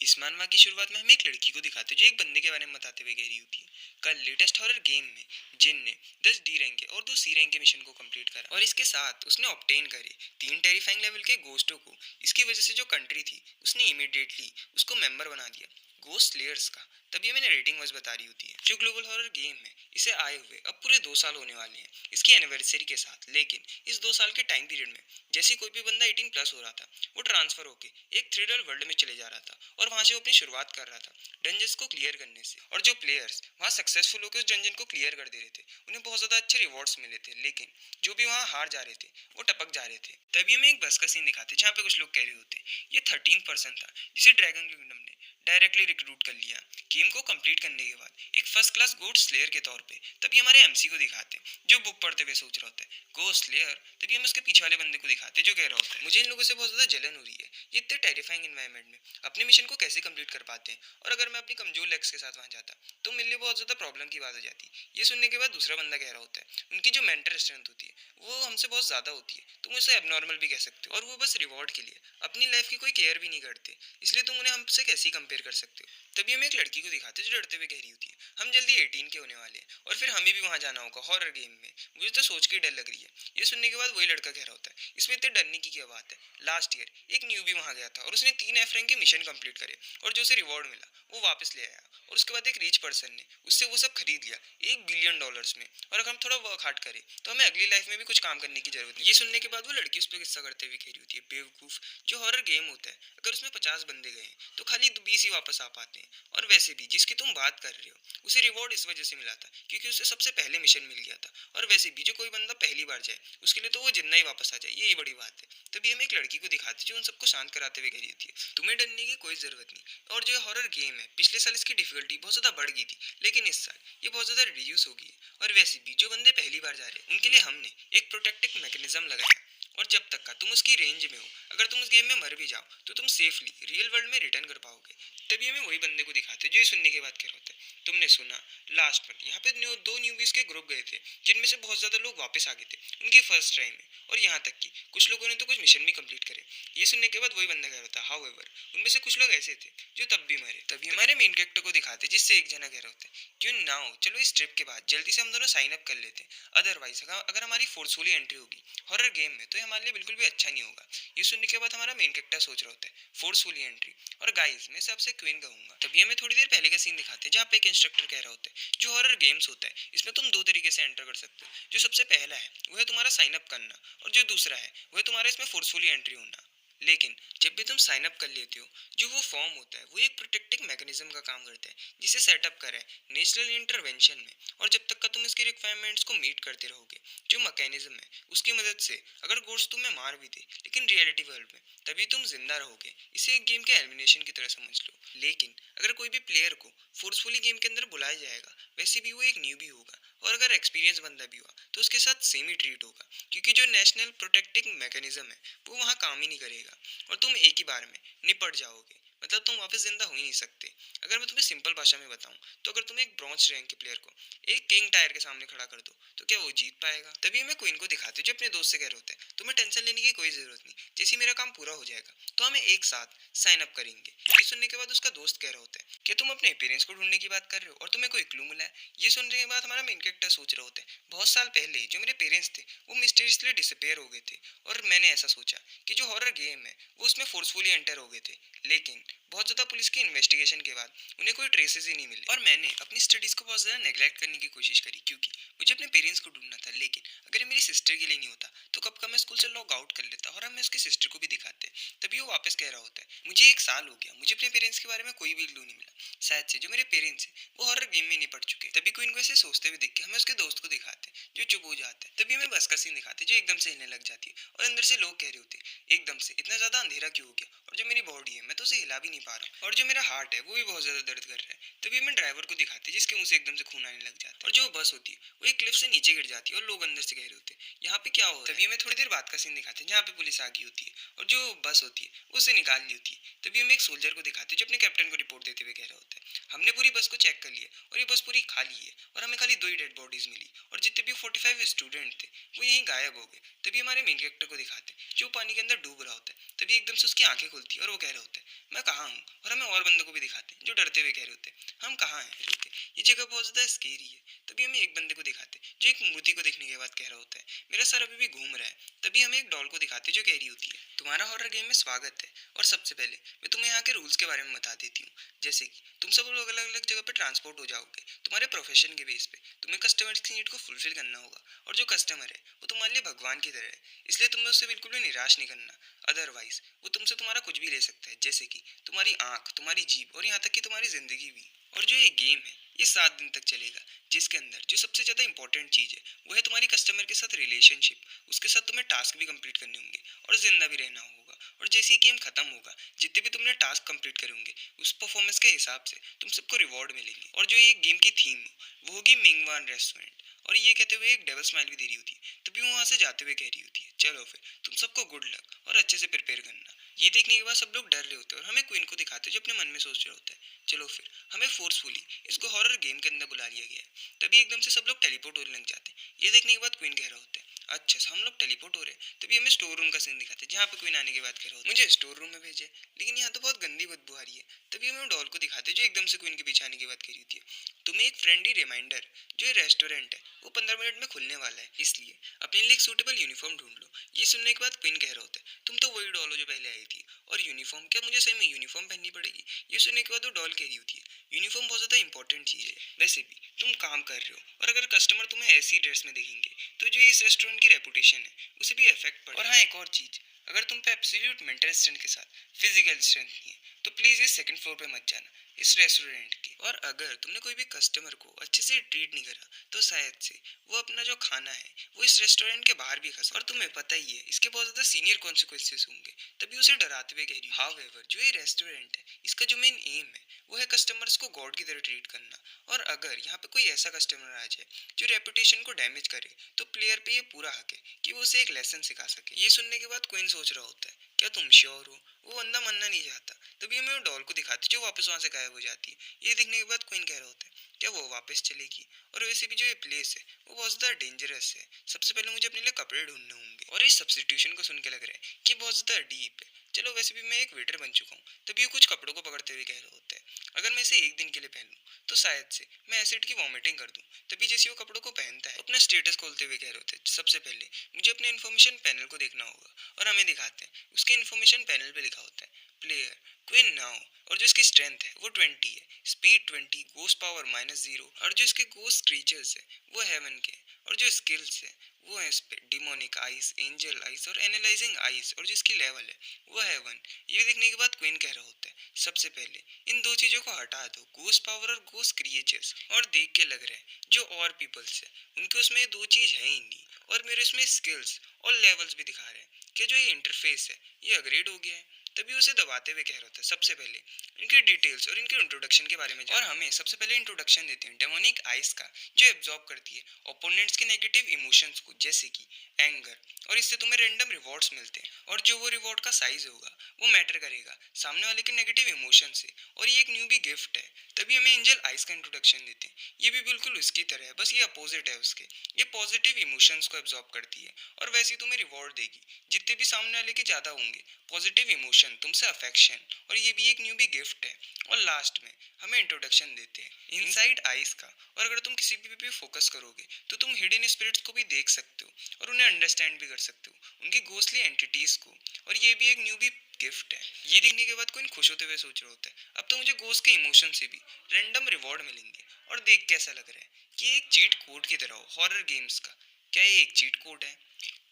इस मानवा की शुरुआत में हमें एक लड़की को दिखाते हैं जो एक बंदे के बारे में बताते हुए कह रही होती है कल लेटेस्ट हॉरर गेम में जिन ने 10 डी रैंक के और 2 सी रैंक के मिशन को कंप्लीट करा और इसके साथ उसने ऑब्टेन करे 3 टेरिफाइंग लेवल के गोस्टों को। इसकी वजह से जो कंट्री थी उसने इमीडिएटली उसको मेंबर बना दिया गोस्ट स्लेयर्स का। तभी मैंने रेटिंग वाइज बता रही होती है जो ग्लोबल हॉरर गेम है इसे आए हुए अब पूरे 2 साल होने वाले हैं इसकी एनिवर्सरी के साथ। लेकिन इस 2 साल के टाइम पीरियड में जैसे कोई भी बंदा 18 प्लस हो रहा था वो ट्रांसफर होके एक थ्रिलर वर्ल्ड में चले जा रहा था और वहां से वो अपनी शुरुआत कर रहा था डंजन्स को क्लियर करने से। और जो प्लेयर्स वहां सक्सेसफुल होकर उस डंजन को क्लियर कर दे रहे थे उन्हें बहुत ज्यादा अच्छे रिवॉर्ड्स मिले थे। लेकिन जो भी वहां हार जा रहे थे वो टपक जा रहे थे। तभी हमें एक बस का सीन दिखाते जहाँ पे कुछ लोग कह रहे होते ये 13% था जिसे ड्रैगन किंगडम ने डायरेक्टली रिक्रूट कर लिया गेम को कंप्लीट करने के बाद एक फर्स्ट क्लास गोड स्लेयर के तौर पे। तभी हमारे एमसी को दिखाते जो बुक पढ़ते हुए सोच रहा होता है गोड स्लेयर। तभी हम उसके पीछे वाले बंदे को दिखाते जो कह रहा होता है मुझे इन लोगों से बहुत ज्यादा जलन हो रही है, ये इतने टेरिफाइंग एनवायरनमेंट में अपने मिशन को कैसे कंप्लीट कर पाते हैं और अगर मैं अपनी कमजोर लेग्स के साथ वहां जाता तो मेरे लिए बहुत ज्यादा प्रॉब्लम की बात हो जाती। ये सुनने के बाद दूसरा बंदा कह रहा होता है उनकी जो मेंटल स्ट्रेंथ होती है वो हमसे बहुत ज्यादा होती है, तुम उसे एबनॉर्मल भी कह सकते हो और वो बस रिवॉर्ड के लिए अपनी लाइफ की कोई केयर भी नहीं करते, इसलिए तुम उन्हें हमसे कैसे कंपेयर कर सकते हो। तभी हम एक लड़की को दिखाते जो डरते हुए कह रही होती है हम जल्दी 18 के होने वाले हैं और फिर हमें भी वहां जाना होगा हॉरर गेम में, मुझे तो सोच के डर लग रही है। ये सुनने के बाद वही लड़का कह रहा होता है इसमें इतने डरने की क्या बात है, लास्ट ईयर एक न्यूबी वहां गया था और उसने 3 एफ रैंक के मिशन कंप्लीट करे और जो उसे रिवॉर्ड मिला वो वापस ले आया और उसके बाद एक रिच पर्सन ने उससे वो सब खरीद लिया $1 बिलियन में। और अगर हम थोड़ा वर्क हार्ड करें तो हमें अगली लाइफ में भी कुछ काम करने की जरूरत नहीं। ये सुनने के बाद वो लड़की उस पर गुस्सा करते हुए कह रही होती है बेवकूफ, जो हॉरर गेम होता है अगर उसमें 50 बंदे गए हैं तो खाली 20 ही वापस आ पाते हैं और वैसे भी जिसकी तुम बात कर रहे हो उसे रिवॉर्ड इस वजह से मिला था क्योंकि उसे सबसे पहले मिशन मिल गया था और वैसे भी जो कोई बंदा पहली बार जाए उसके लिए तो वो जिंदा ही वापस आ जाए यही बड़ी बात है। तभी हम एक लड़की को दिखाते जो उन सबको शांत कराते हुए कह रही होती है तुम्हें डरने की कोई जरूरत नहीं और जो हॉरर गेम है पिछले साल इसकी डिफिकल्टी बहुत ज्यादा बढ़ गई थी लेकिन इस साल ये बहुत ज्यादा रिड्यूस हो गई है और वैसे भी जो बंदे पहली बार जा रहे हैं उनके लिए हमने एक प्रोटेक्टिव मैकेनिज्म लगाया और जब तक का तुम उसकी रेंज में हो अगर तुम उस गेम में मर भी जाओ तो तुम सेफली रियल वर्ल्ड में रिटर्न कर पाओगे। तभी हमें वही बंदे को दिखाते जो ये सुनने के बाद कह रहा होता है तुमने सुना लास्ट मंथ यहाँ पे दो न्यूबीज के ग्रुप गए थे जिनमें से बहुत ज्यादा लोग वापस आ गए थे उनकी फर्स्ट ट्राई में और यहाँ तक कि कुछ लोगों ने तो कुछ मिशन भी कंप्लीट करे। ये सुनने के बाद वही बंदा कह रहा था हाउएवर उनमें से कुछ लोग ऐसे थे जो तब भी मरे। तभी हमारे मेन कैरेक्टर को दिखाते जिससे एक जना कह रहा होता है क्यों ना हो चलो इस ट्रिप के बाद जल्दी से हम दोनों साइन अप कर लेते हैं अदरवाइज अगर हमारी फोर्सफुली एंट्री होगी हॉरर गेम में तो ये हमारे लिए बिल्कुल भी अच्छा नहीं होगा। ये सुनने के बाद हमारा मेन कैरेक्टर सोच रहा होता है फोर्सफुली एंट्री और गाइस मैं सबसे क्वीन कहूंगा। तभी हमें थोड़ी देर पहले का सीन दिखाते हैं जहाँ पे एक इंस्ट्रक्टर कह रहा होता है जो हॉरर गेम्स होता है इसमें तुम 2 तरीके से एंटर कर सकते हो, जो सबसे पहला है वो है तुम्हारा साइन अप करना और जो दूसरा है वो है तुम्हारा इसमें फोर्सफुली एंट्री होना। लेकिन जब भी तुम साइन अप कर लेते हो जो वो फॉर्म होता है वो एक प्रोटेक्टिव मैकेनिज्म का काम करता है जिसे सेटअप करा है नेशनल इंटरवेंशन में और जब तक का तुम इसकी रिक्वायरमेंट्स को मीट करते रहोगे जो मैकेनिज्म है उसकी मदद से अगर गोस्ट तुम्हें मार भी दे लेकिन रियलिटी वर्ल्ड में तभी तुम जिंदा रहोगे। इसे एक गेम के एलिमिनेशन की तरह समझ लो। लेकिन अगर कोई भी प्लेयर को फोर्सफुली गेम के अंदर बुलाया जाएगा वैसे भी वो एक न्यूबी होगा और अगर एक्सपीरियंस बंदा भी हुआ तो उसके साथ सेम ही ट्रीट होगा क्योंकि जो नेशनल प्रोटेक्टिव मैकेनिज्म है वो वहाँ काम ही नहीं करेगा और तुम एक ही बार में निपट जाओगे, मतलब तुम वापस जिंदा हो ही नहीं सकते। अगर मैं तुम्हें सिंपल भाषा में बताऊं तो अगर तुम एक ब्रॉन्ज रैंक के प्लेयर को एक किंग टायर के सामने खड़ा कर दो तो क्या वो जीत पाएगा। तभी मैं क्वीन को दिखाते जो अपने दोस्त से कह रहे होते हैं तुम्हें टेंशन लेने की कोई जरूरत नहीं, जैसे मेरा काम पूरा हो जाएगा तो हम एक साथ साइन अप करेंगे। ये सुनने के बाद उसका दोस्त कह रहा होता है कि तुम अपने पेरेंट्स को ढूंढने की बात कर रहे हो और तुम्हें कोई क्लू मिला है। ये सुनने के बाद हमारा मेन कैरेक्टर सोच रहा होता है बहुत साल पहले जो मेरे पेरेंट्स थे वो मिस्टीरियसली डिसअपेयर हो गए थे और मैंने ऐसा सोचा कि जो हॉरर गेम है वो उसमें फोर्सफुली एंटर हो गए थे। लेकिन बहुत ज़्यादा पुलिस की इन्वेस्टिगेशन के बाद उन्हें कोई ट्रेसेस ही नहीं मिले और मैंने अपनी स्टडीज़ को बहुत ज़्यादा नेग्लेक्ट करने की कोशिश करी क्योंकि मुझे अपने पेरेंट्स को ढूंढना था। लेकिन अगर ये मेरी सिस्टर के लिए नहीं होता तो कब का मैं स्कूल से लॉग आउट कर लेता और हमें उसकी सिस्टर को भी दिखाते। तभी वो वापस कह रहा होता है मुझे 1 साल हो गया मुझे अपने पेरेंट्स के बारे में कोई भी क्लू नहीं मिला, शायद से जो मेरे पेरेंट्स हैं वो हॉरर गेम में नहीं पड़ चुके। तभी क्वीन को ऐसे सोचते हुए देख के हमें उसके दोस्त को दिखाते जो चुप हो जाता है। तभी हमें बस का सीन दिखाते जो एकदम से हिलने लग जाती है और अंदर से लोग कह रहे होते एकदम से इतना ज्यादा अंधेरा क्यों हो गया और जो मेरी बॉडी है मैं तो उसे हिला भी नहीं पा रहा और जो मेरा हार्ट है वो भी बहुत ज्यादा दर्द कर रहा है। तभी हमें ड्राइवर को दिखाते जिसके मुंह से एकदम से खून आने लग जाता है और जो बस होती है वो एक क्लिफ से नीचे गिर जाती है और लोग अंदर से कह रहे होते हैं यहाँ पे क्या हो रहा है। तभी हमें थोड़ी देर बाद का सीन दिखाते हैं जहाँ पे पुलिस आ गई होती है और जो बस होती है वो उसे निकाल ली होती है। तभी हम एक सोल्जर को दिखाते जो अपने कैप्टन को रिपोर्ट देते हुए कह रहा होता है हमने पूरी बस को चेक कर लिया और ये बस पूरी खाली है और हमें खाली 2 ही डेड बॉडीज मिली और जितने भी 45 स्टूडेंट थे वो यहीं गायब हो गए। तभी हमारे मेन कैरेक्टर को दिखाते जो पानी के अंदर डूब रहा होता है। तभी एकदम से उसकी आंखें खुलती है और वो कह रहा होता है मैं कहाँ हूँ, और हमें और बंदों को भी दिखाते हैं जो डरते हुए कह रहे होते हैं हम कहाँ हैं रुके, ये जगह बहुत ज़्यादा स्केरी है। तभी हमें एक बंदे को दिखाते हैं जो एक मूर्ति को देखने के बाद कह रहा होता है मेरा सर अभी भी घूम रहा है। तभी हमें एक डॉल को दिखाते हैं जो कह रही होती है तुम्हारा हॉरर गेम में स्वागत है, और सबसे पहले मैं तुम्हें यहाँ के रूल्स के बारे में बता देती हूँ। जैसे कि तुम सब लोग अलग अलग जगह पे ट्रांसपोर्ट हो जाओगे तुम्हारे प्रोफेशन के बेस पे। तुम्हें कस्टमर्स की नीड को फुलफिल करना होगा, और जो कस्टमर है वो तुम्हारे लिए भगवान की तरह है, इसलिए तुम्हें उससे बिल्कुल भी निराश नहीं करना। अदरवाइज वो तुमसे तुम्हारा कुछ भी ले सकता है, जैसे कि तुम्हारी आंख, तुम्हारी जीभ, और यहाँ तक कि तुम्हारी जिंदगी भी। और जो ये गेम है ये 7 दिन तक चलेगा, जिसके अंदर जो सबसे ज़्यादा इंपॉर्टेंट चीज़ है वो है तुम्हारी कस्टमर के साथ रिलेशनशिप। उसके साथ तुम्हें टास्क भी कंप्लीट करने होंगे और जिंदा भी रहना होगा। और जैसे ही गेम खत्म होगा जितने भी तुमने टास्क कंप्लीट करे होंगे उस परफॉर्मेंस के हिसाब से तुम सबको रिवॉर्ड मिलेंगे। और जो ये गेम की थीम वो होगी मिंगवान रेस्टोरेंट। और ये कहते हुए एक डबल स्माइल भी दे रही होती है। तभी वो वहाँ से जाते हुए कह रही होती है चलो फिर तुम सबको गुड लक और अच्छे से प्रिपेयर करना। ये देखने के बाद सब लोग डर रहे होते हैं और हमें क्वीन को दिखाते हैं जो अपने मन में सोच रहा होता है चलो फिर हमें फोर्सफुली इसको हॉरर गेम के अंदर बुला लिया गया है। तभी एकदम से सब लोग टेलीपोर्ट होने लग जाते हैं। ये देखने के बाद क्वीन कह रहा होता है अच्छा हम लोग टेलीपोर्ट हो रहे हैं। तभी हमें स्टोर रूम का सीन दिखाते हैं जहाँ पे क्वीन आने के बाद कह रहा होता है मुझे स्टोर रूम में भेजे, लेकिन यहाँ तो बहुत गंदी बदबू आ रही है। तभी हमें डॉल को दिखाते हैं जो एकदम से क्वीन के पीछे आने की बात करी होती है तुम्हें एक फ्रेंडली रिमाइंडर जो ये रेस्टोरेंट है वो 15 मिनट में खुलने वाला है, इसलिए अपने लिए एक सूटेबल यूनिफॉर्म ढूंढ लो। ये सुनने के बाद क्वीन कह रहा होता है तुम तो वही डॉल हो जो पहले आई थी, और यूनिफॉर्म क्या मुझे सही में यूनिफॉर्म पहननी पड़ेगी। ये सुनने के बाद वो डॉल कह रही होती है यूनिफॉर्म बहुत ज़्यादा इंपॉर्टेंट चीज़ है। वैसे भी तुम काम कर रहे हो और अगर कस्टमर तुम्हें ऐसी ड्रेस में देखेंगे तो जो इस रेस्टोरेंट की रेपुटेशन है उसे भी इफेक्ट पड़े। और हाँ एक और चीज़, अगर तुम पे एब्सोल्यूट मेंटल स्ट्रेंथ के साथ फिजिकल स्ट्रेंथ नहीं है तो प्लीज़ ये सेकंड फ्लोर पे मत जाना इस रेस्टोरेंट के। और अगर तुमने कोई भी कस्टमर को अच्छे से ट्रीट नहीं करा तो शायद से वो अपना जो खाना है वो इस रेस्टोरेंट के बाहर भी खा सकता है। और तुम्हें पता ही है इसके बहुत ज़्यादा सीनियर कॉन्सिक्वेंसेस होंगे। तभी उसे डराते हुए कह रही हाउएवर जो ये रेस्टोरेंट है इसका जो मेन एम है वो है कस्टमर्स को गॉड की तरह ट्रीट करना। और अगर यहाँ पे कोई ऐसा कस्टमर आ जाए जो रेपुटेशन को डैमेज करे तो प्लेयर पे ये पूरा हक है कि वो उसे एक लेसन सिखा सके। ये सुनने के बाद क्वीन सोच रहा होता है क्या तुम श्योर हो वो बंदा मानना नहीं चाहता। तभी हमें वो डॉल को दिखाती जो वापस वहाँ से गायब हो जाती है। ये देखने के बाद क्वीन कह रहा होता है क्या वो वापस चलेगी। और वैसे भी जो ये प्लेस है वो बहुत ज़्यादा डेंजरस है, सबसे पहले मुझे अपने लिए कपड़े ढूंढने होंगे। और इस सब्स्टिट्यूशन को सुन के लग रहा है कि बहुत ज़्यादा डीप है। चलो वैसे भी मैं एक वेटर बन चुका हूँ। तभी वो कुछ कपड़ों को पकड़ते हुए कह रहा होता है अगर मैं इसे एक दिन के लिए पहन लूँ तो शायद से मैं एसिड की वॉमिटिंग कर दूँ। तभी जैसे वो कपड़ों को पहनता है अपना स्टेटस खोलते हुए कह रहे होते हैं सबसे पहले मुझे अपने इन्फॉर्मेशन पैनल को देखना होगा। और हमें दिखाते हैं उसके इन्फॉर्मेशन पैनल पे लिखा होता है प्लेयर क्वीन नाउ, और जो इसकी स्ट्रेंथ है वो 20 है, स्पीड 20, गोस्ट पावर -0, और जो इसके गोस्ट क्रीचर्स है वो हेवन के, और जो स्किल्स है वो है इस पे डिमोनिक आइस, एंजल आइस और एनालाइजिंग आइस, और जो इसकी लेवल है वो है 1। ये देखने के बाद क्वीन कह रहा होता है सबसे पहले इन दो चीज़ों को हटा दो गोस्ट पावर और गोस्ट क्रिएचर्स। और देख के लग रहा है जो और पीपल्स है उनके उसमें ये दो चीज़ है ही नहीं, और मेरे उसमें स्किल्स और लेवल्स भी दिखा रहे हैं कि जो ये इंटरफेस है ये अपग्रेड हो गया है। तभी उसे दबाते हुए कह रहा होता है सबसे पहले इनकी डिटेल्स और इनके इंट्रोडक्शन के बारे में और हमें सबसे पहले इंट्रोडक्शन देते हैं डेमोनिक आइस का जो एब्जॉर्ब करती है ओपोनेंट्स के नेगेटिव इमोशंस को जैसे कि एंगर, और इससे तुम्हें रैंडम रिवॉर्ड्स मिलते हैं। और जो वो रिवॉर्ड का साइज होगा वो मैटर करेगा सामने वाले के नेगेटिव इमोशन से। और ये एक न्यूबी गिफ्ट है। तभी हमें एंजल आइस का इंट्रोडक्शन देते हैं। ये भी बिल्कुल उसकी तरह है, बस ये अपोजिट है उसके। ये पॉजिटिव इमोशंस को एब्जॉर्ब करती है और वैसे ही तुम्हें रिवॉर्ड देगी जितने भी सामने वाले के ज़्यादा होंगे पॉजिटिव इमोशन, तुमसे अफेक्शन, और ये भी एक न्यूबी गिफ्ट है। और लास्ट में हमें इंट्रोडक्शन देते हैं इनसाइड आइस का। और अगर तुम किसी भी फोकस करोगे तो तुम हिडन स्पिरिट्स को भी देख सकते हो और उन्हें अंडरस्टैंड भी कर सकते हो, उनकी घोस्टली एंटिटीज को। और ये भी एक न्यूबी गिफ्ट है। ये देखने के बाद कोई खुश होते हुए सोच रहा होता है अब तो मुझे घोस्ट के इमोशन से भी रैंडम रिवॉर्ड मिलेंगे। और देख कैसा लग रहा है कि एक चीट कोड की तरह हो हॉरर गेम्स का। क्या ये एक चीट कोड है।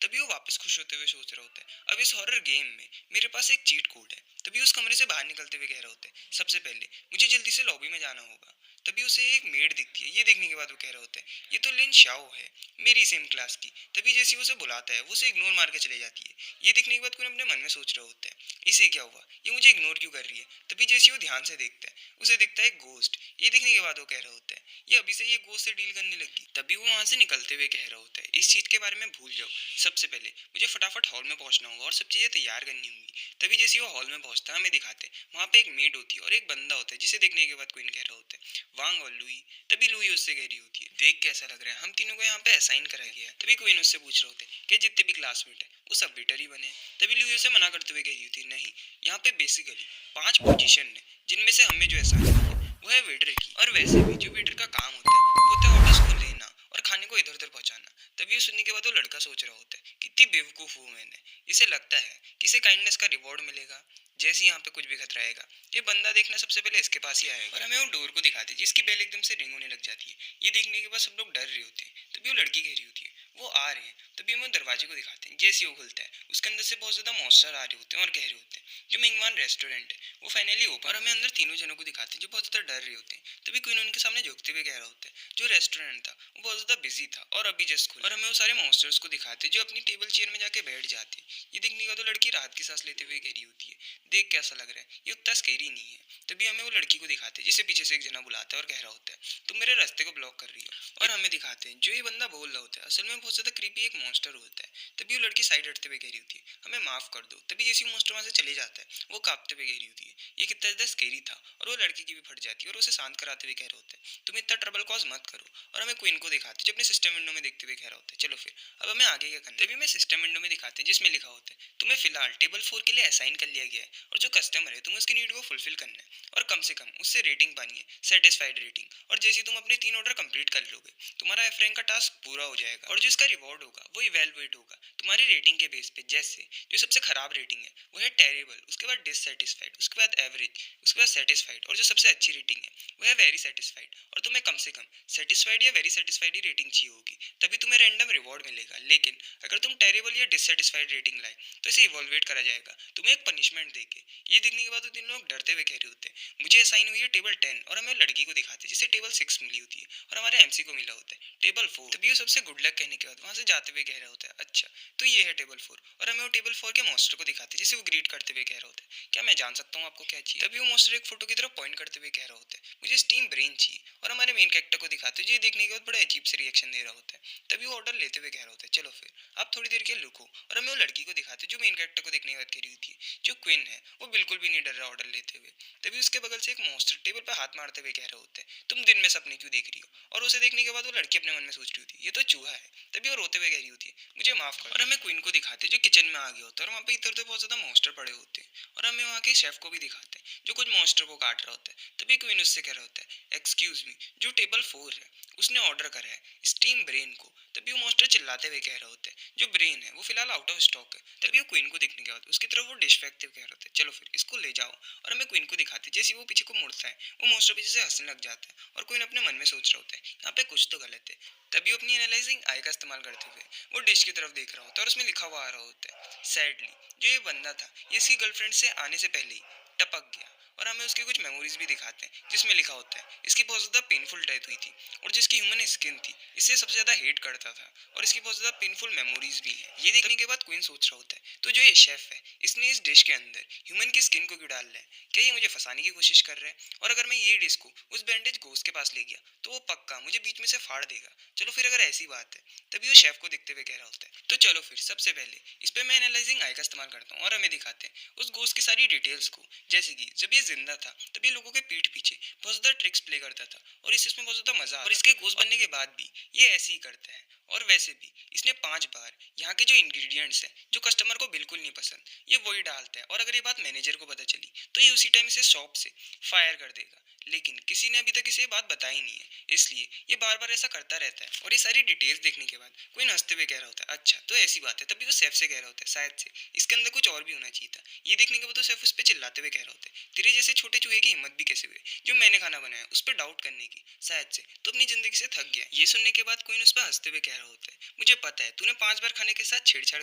तभी वो वापस खुश होते हुए सोच रहा होता है अब इस हॉरर गेम में मेरे पास एक चीट कोड है। तभी उस कमरे से बाहर निकलते हुए कह रहा होता है सबसे पहले मुझे जल्दी से लॉबी में जाना होगा। तभी उसे एक मेड दिखती है। ये देखने के बाद वो कह रहा होता है ये तो लिन शाओ है मेरी सेम क्लास की। तभी जैसे वो उसे बुलाता है वो उसे इग्नोर मार के चले जाती है। ये देखने के बाद कोई अपने मन में सोच रहा होता है इसे क्या हुआ, ये मुझे इग्नोर क्यों कर रही है। तभी जैसे वो ध्यान से देखता है उसे दिखता है एक घोस्ट। ये देखने के बाद वो कह रहा होता है ये अभी से ये गोश्त से डील करने लगी। तभी वो वहाँ से निकलते हुए कह रहा होता है, इस चीज़ के बारे में भूल जाओ, सबसे पहले मुझे फटाफट हॉल में पहुंचना होगा और सब चीज़ें तैयार करनी होंगी। तभी जैसे वो हॉल में पहुंचता है हमें दिखाते हैं वहाँ पे एक मेड होती है और एक बंदा होता है जिसे देखने के बाद क्वीन कह रहा होता है, वांग और लुई। तभी लुई उससे कह रही होती है, देख कैसा लग रहा है, हम तीनों को यहाँ पे असाइन करा गया है। तभी क्वीन उससे पूछ रहे होते हैं कि जितने भी क्लासमेट है वो सब वेटर ही बने। तभी लुई उसे मना करते हुए कह रही होती है, नहीं, यहाँ पे बेसिकली 5 पोजीशन है जिनमें से हमें जो असाइन हुई है वो है वेटर की, और वैसे भी जो वेटर का काम होता है वो होता है ऑर्डर्स को लेना और खाने को इधर उधर पहुंचाना। तभी ये सुनने के बाद वो लड़का सोच रहा होता है, कितनी बेवकूफ़ हूँ मैंने, इसे लगता है कि इसे काइंडनेस का रिवॉर्ड मिलेगा जैसे यहाँ पे कुछ भी खतरा आएगा ये बंदा देखना सबसे पहले इसके पास ही आएगा। और हमें वो डोर को दिखाते हैं जिसकी बेल एकदम से रिंग होने लग जाती है। ये देखने के बाद सब लोग डर रहे होते हैं। तभी वो लड़की कह रही होती है, वो आ रहे हैं। तभी हम दरवाजे को दिखाते हैं, जैसे वो खुलता है उसके अंदर से बहुत ज्यादा मॉन्स्टर आ रहे होते हैं और कह रहे होते हैं जो मिंगवान रेस्टोरेंट है वो फाइनली ओपन। और हमें अंदर तीनों जनों को दिखाते हैं जो बहुत ज्यादा डर रहे होते हैं। तभी क्वीन उनके सामने झुकते हुए कह रहा होता है, जो रेस्टोरेंट था वो बहुत ज्यादा बिजी था और अभी जस्ट खुला। और हमें वो सारे मॉन्स्टर्स को दिखाते हैं जो अपनी टेबल चेयर में जाके बैठ जाते हैं। ये देखने का तो लड़की राहत की सांस लेते हुए कह रही होती है, देख कैसा लग रहा है, ये उतना स्केरी नहीं है। तभी हमें वो लड़की को दिखाते हैं जिसे पीछे से एक जना बुलाता है और कह रहा होता है, तुम मेरे रास्ते को ब्लॉक कर रही हो। और हमें दिखाते हैं जो ये बंदा बोल रहा होता है असल में बहुत ज्यादा क्रीपी एक मॉन्स्टर होता है। तभी वो लड़की साइड हटते हुए कह रही होती है, हमें माफ कर दो। तभी जैसे मॉन्स्टर वहां से चले जाता है वो कांपते हुए कह रही होती है, ये कितना ज्यादा स्केरी था। और वो लड़की की भी फट जाती है और उसे शांत कराते हुए कह रहे होते हैं, तुम इतना ट्रबल कॉज मत करो। और हमें क्वीन को दिखाते जो अपने सिस्टम विंडो में देखते हुए कह रहा होता है, चलो फिर अब हमें आगे क्या करना है। तभी हमें सिस्टम विंडो में दिखाते हैं जिसमें लिखा होता है, तुम्हें फिलहाल टेबल 4 के लिए असाइन कर लिया गया है और जो कस्टमर है तुम्हें उसकी नीड को फुलफिल करना है और कम से कम उससे रेटिंग पानी है, सेटिस्फाइड रेटिंग। और जैसे तुम अपने 3 ऑर्डर कंप्लीट कर लोगे तुम्हारा एफ रैंक का टास्क पूरा हो जाएगा और जो इसका रिवॉर्ड होगा वो इवेलुएट होगा तुम्हारी रेटिंग के बेस पे। जैसे जो सबसे खराब रेटिंग है वो है टेरेबल, उसके बाद डिससेटिस्फाइड, उसके बाद एवरेज, उसके बाद सेटिस्फाइड, और जो सबसे अच्छी रेटिंग है वो है वेरी सेटिस्फाइड। और तुम्हें कम से कम सेटिस्फाइड या वेरी सेटिस्फाइड ही रेटिंग चाहिए होगी तभी तुम्हें रैंडम रिवॉर्ड मिलेगा। लेकिन अगर तुम टेरेबल या डिससेटिस्फाइड रेटिंग लाए तो इसे इवॉल्वेट करा जाएगा तुम्हें एक पनिशमेंट देके। ये देखने के बाद तीन लोग डरते हुए कह रहे होते हैं, मुझे असाइन हुई है टेबल 10 और हमें लड़की को दिखाते जिसे टेबल 6 मिली होती है और हमारे एमसी को मिला होता है टेबल 4। तभी वो सबसे गुड लक कहने के बाद वहां से जाते हुए कह रहा होता है, अच्छा तो ये है टेबल 4। और हमें वो टेबल 4 के मॉन्स्टर को दिखाते जिसे वो ग्रीट करते हुए कह रहा होता है, क्या मैं जान सकता हूँ आपको क्या चाहिए। तभी वो मॉन्स्टर एक फोटो की तरफ पॉइंट करते हुए कह रहा होता है, मुझे स्टीम ब्रेन चाहिए। और हमारे मेन कैरेक्टर को दिखाते जो ये देखने के बाद बड़ा अजीब से रिएक्शन दे रहा होता है। तभी वो ऑर्डर लेते हुए कह रहा होता है, चलो फिर आप थोड़ी देर के लिए रुको। और हमें वो लड़की को दिखाते जो मेन कैरेक्टर को देखने के बाद कह रही होती है, जो क्वीन है वो बिल्कुल भी नहीं डर रहा ऑर्डर लेते हुए। तभी उसके बगल से एक मॉन्स्टर टेबल पर हाथ मारते हुए कह रहा होता है, तुम दिन में सपने क्यों देख रही हो। और उसे देखने के बाद वो लड़की अपने मन में सोच रही होती है, ये तो चूहा है। तभी वो रोते हुए कह रही होती है, मुझे माफ कर। और हमें क्वीन को दिखाते जो किचन में आ गया होता है और वहाँ पे इधर उधर बहुत ज्यादा मॉन्स्टर पड़े होते हैं। और हमें वहाँ के शेफ को भी दिखाते हैं जो कुछ मॉन्स्टर को काट रहा होता है। तभी क्वीन उससे कह रहा होता है, एक्सक्यूज मी, जो टेबल 4 है उसने ऑर्डर करा है स्टीम ब्रेन को। तभी वो मॉन्स्टर चिल्लाते हुए कह रहा होता है, जो ब्रेन है वो फिलहाल आउट ऑफ स्टॉक है। तभी वो क्वीन को देखने के बाद उसकी तरफ वो डिश फेंकते हुए कह रहा होता है, चलो फिर इसको ले जाओ। और हमें क्वीन को दिखाते जैसे वो पीछे को मुड़ता है वो मॉन्स्टर पीछे से हंसने लग जाता है और क्वीन अपने मन में सोच रहा होता है, यहाँ पे कुछ तो गलत है। तभी वो अपनी एनालाइजिंग आई का इस्तेमाल करते हुए वो डिश की तरफ देख रहा होता है और उसमें लिखा हुआ आ रहा होता है, सैडली जो ये बंदा था ये इसकी गर्लफ्रेंड से आने से पहले ही टपक गया। और हमें उसकी कुछ मेमोरीज भी दिखाते हैं जिसमें लिखा होता है, इसकी बहुत ज़्यादा पेनफुल डेथ हुई थी और जिसकी ह्यूमन स्किन थी इससे सबसे ज़्यादा हेट करता था और इसकी बहुत ज़्यादा पेनफुल मेमोरीज भी है। ये देखने के बाद क्वीन सोच रहा होता है, तो जो ये शेफ है इसने इस डिश के अंदर ह्यूमन की स्किन को क्यों डाल रहा है, क्या ये मुझे फंसाने की कोशिश कर रहा है। और अगर मैं ये डिश को उस बैंडेज घोस्ट के पास ले गया तो वो पक्का मुझे बीच में से फाड़ देगा। चलो फिर अगर ऐसी बात है। तभी वो शेफ को देखते हुए कह रहा होता है, तो चलो फिर सबसे पहले इस पे मैं एनालाइजिंग आई का इस्तेमाल करता हूँ। और हमें दिखाते हैं उस घोस्ट की सारी डिटेल्स को, जैसे कि जब ये जिंदा था तभी लोगों के पीठ पीछे बहुत ज्यादा ट्रिक्स प्ले करता था और इसमें बहुत ज्यादा मजा आता। और इसके घोस्ट बनने के बाद भी ये ऐसे ही करता है। और वैसे भी इसने 5 बार यहाँ के जो इंग्रेडिएंट्स हैं जो कस्टमर को बिल्कुल नहीं पसंद ये वही डालता है। और अगर ये बात मैनेजर को पता चली तो ये उसी टाइम इसे शॉप से फायर कर देगा। लेकिन किसी ने अभी तक इसे बात बताई नहीं है, इसलिए ये बार बार ऐसा करता रहता है। और ये सारी डिटेल्स देखने के बाद कोई हंसते हुए कह रहा होता है, अच्छा तो ऐसी बात है। तभी वो शेफ से कह रहा होता है, शायद से इसके अंदर कुछ और भी होना चाहिए था। ये देखने के बाद तो शेफ उस पर चिल्लाते हुए कह रहा होता है, तेरे जैसे छोटे चूहे की हिम्मत भी कैसे हुई जो मैंने खाना बनाया उस पर डाउट करने की, शायद से तो अपनी जिंदगी से थक गया। ये सुनने के बाद क्वीन उस पर हंसते हुए कह रहा होता है, मुझे पता है तूने 5 बार खाने के साथ छेड़छाड़